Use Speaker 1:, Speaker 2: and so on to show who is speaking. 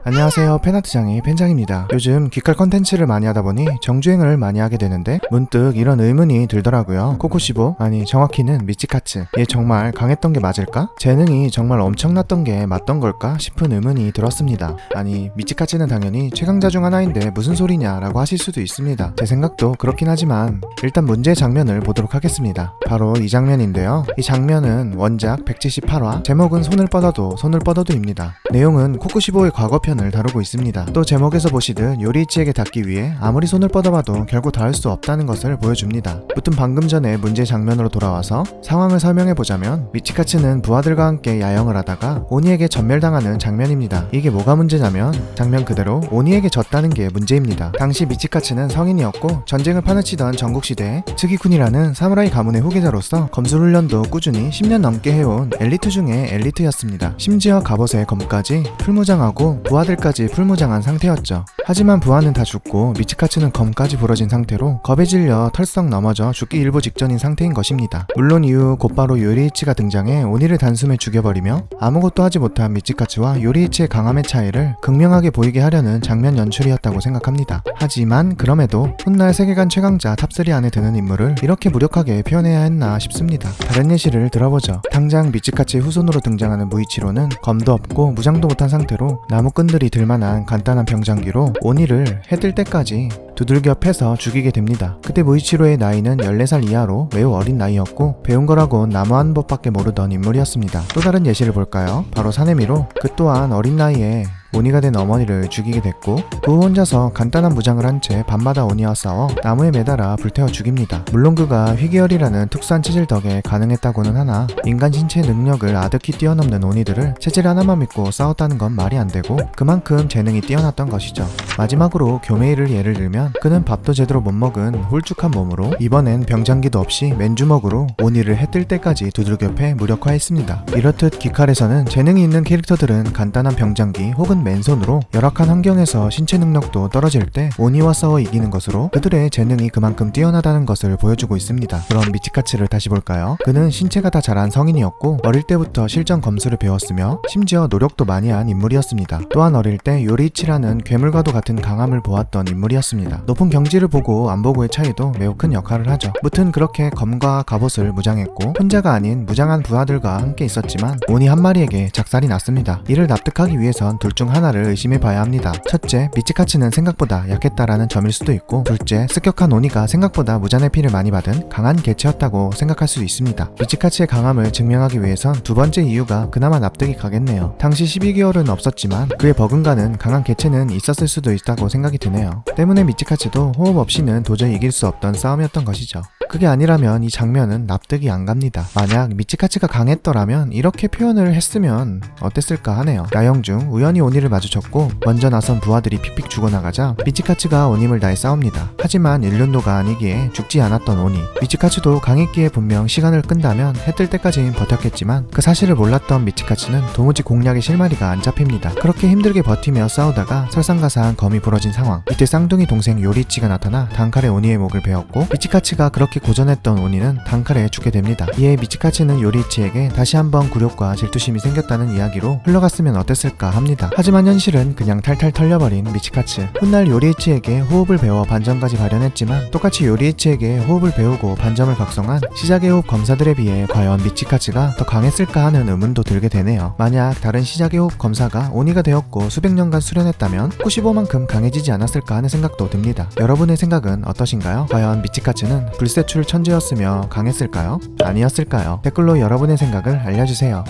Speaker 1: 안녕하세요, 팬아트장의 팬장입니다. 요즘 귀칼 컨텐츠를 많이 하다보니 정주행을 많이 하게 되는데 문득 이런 의문이 들더라고요. 코코시보? 아니 정확히는 미치카츠, 얘 정말 강했던 게 맞을까? 재능이 정말 엄청났던 게 맞던 걸까 싶은 의문이 들었습니다. 아니 미치카츠는 당연히 최강자 중 하나인데 무슨 소리냐 라고 하실 수도 있습니다. 제 생각도 그렇긴 하지만 일단 문제의 장면을 보도록 하겠습니다. 바로 이 장면인데요. 이 장면은 원작 178화, 제목은 손을 뻗어도 입니다. 내용은 코코시보의 과거편을 다루고 있습니다. 또 제목에서 보시듯 요리이치에게 닿기 위해 아무리 손을 뻗어봐도 결국 닿을 수 없다는 것을 보여줍니다. 무튼 방금 전에 문제 장면으로 돌아와서 상황을 설명해보자면, 미치카츠는 부하들과 함께 야영을 하다가 오니에게 전멸당하는 장면입니다. 이게 뭐가 문제냐면 장면 그대로 오니에게 졌다는 게 문제입니다. 당시 미치카츠는 성인이었고 전쟁을 파헤치던 전국시대에 츠기쿤이라는 사무라이 가문의 후계자로서 검술훈련도 꾸준히 10년 넘게 해온 엘리트 중에 엘리트였습니다. 심지어 갑옷에 검까지 풀무장하고 부하들까지 풀무장한 상태였죠. 하지만 부하는 다 죽고 미치카츠는 검까지 부러진 상태로 겁에 질려 털썩 넘어져 죽기 일보 직전인 상태인 것입니다. 물론 이후 곧바로 요리이치가 등장해 오니를 단숨에 죽여버리며 아무것도 하지 못한 미치카츠와 요리이치의 강함의 차이를 극명하게 보이게 하려는 장면 연출이었다고 생각합니다. 하지만 그럼에도 훗날 세계관 최강자 탑3 안에 드는 인물을 이렇게 무력하게 표현해야 했나 싶습니다. 다른 예시를 들어보죠. 당장 미치카츠의 후손으로 등장하는 무이치로는 검도 없고 무장도 못한 상태로 나무끈들이 들만한 간단한 병장기로 오니를 해 뜰 때까지 두들겨 패서 죽이게 됩니다. 그때 무이치로의 나이는 14살 이하로 매우 어린 나이였고 배운 거라곤 나무하는 법밖에 모르던 인물이었습니다. 또 다른 예시를 볼까요? 바로 사네미로, 그 또한 어린 나이에 오니가 된 어머니를 죽이게 됐고 그 후 혼자서 간단한 무장을 한 채 밤마다 오니와 싸워 나무에 매달아 불태워 죽입니다. 물론 그가 희귀혈이라는 특수한 체질 덕에 가능했다고는 하나 인간 신체 능력을 아득히 뛰어넘는 오니들을 체질 하나만 믿고 싸웠다는 건 말이 안 되고 그만큼 재능이 뛰어났던 것이죠. 마지막으로 교메이를 예를 들면 그는 밥도 제대로 못 먹은 홀쭉한 몸으로 이번엔 병장기도 없이 맨주먹으로 오니를 해 뜰 때까지 두들겨 패 무력화했습니다. 이렇듯 귀칼에서는 재능이 있는 캐릭터들은 간단한 병장기 혹은 맨손으로 열악한 환경에서 신체 능력도 떨어질 때 오니와 싸워 이기는 것으로 그들의 재능이 그만큼 뛰어나다는 것을 보여주고 있습니다. 그럼 미치카츠를 다시 볼까요? 그는 신체가 다 자란 성인이었고 어릴 때부터 실전 검술을 배웠으며 심지어 노력도 많이 한 인물이었습니다. 또한 어릴 때 요리이치라는 괴물과도 같은 강함을 보았던 인물이었습니다. 높은 경지를 보고 안 보고의 차이도 매우 큰 역할을 하죠. 무튼 그렇게 검과 갑옷을 무장했고 혼자가 아닌 무장한 부하들과 함께 있었지만 오니 한 마리에게 작살이 났습니다. 이를 납득하기 위해선 둘 중 하나를 의심해봐야 합니다. 첫째, 미치카츠는 생각보다 약했다라는 점일 수도 있고, 둘째, 습격한 오니가 생각보다 무잔의 피를 많이 받은 강한 개체였다고 생각할 수 있습니다. 미치카츠의 강함을 증명하기 위해선 두 번째 이유가 그나마 납득이 가겠네요. 당시 12개월은 없었지만 그의 버금가는 강한 개체는 있었을 수도 있다고 생각이 드네요. 때문에 미치카츠도 호흡 없이는 도저히 이길 수 없던 싸움이었던 것이죠. 그게 아니라면 이 장면은 납득이 안 갑니다. 만약 미치카츠가 강했더라면 이렇게 표현을 했으면 어땠을까 하네요. 야영 중 우연히 오니를 마주쳤고 먼저 나선 부하들이 픽픽 죽어나가자 미치카츠가 온힘을 다해 싸웁니다. 하지만 일륜도가 아니기에 죽지 않았던 오니, 미치카츠도 강했기에 분명 시간을 끈다면 해 뜰 때까진 버텼겠지만 그 사실을 몰랐던 미치카츠는 도무지 공략의 실마리가 안 잡힙니다. 그렇게 힘들게 버티며 싸우다가 설상가사한 검이 부러진 상황. 이때 쌍둥이 동생 요리이치가 나타나 단칼에 오니의 목을 베었고 미치카츠가 그렇게 고전했던 오니는 단칼에 죽게 됩니다. 이에 미치카츠는 요리이치에게 다시 한번 굴욕과 질투심이 생겼다는 이야기로 흘러갔으면 어땠을까 합니다. 하지만 현실은 그냥 탈탈 털려버린 미치카츠. 훗날 요리이치에게 호흡을 배워 반점까지 발현했지만 똑같이 요리이치에게 호흡을 배우고 반점을 각성한 시작의 호흡 검사들에 비해 과연 미치카츠가 더 강했을까 하는 의문도 들게 되네요. 만약 다른 시작의 호흡 검사가 오니가 되었고 수백 년간 수련했다면 95만큼 강해지지 않았을까 하는 생각도 듭니다. 여러분의 생각은 어떠신가요? 과연 미치카츠는 불세출 천재였으며 강했을까요? 아니었을까요? 댓글로 여러분의 생각을 알려주세요.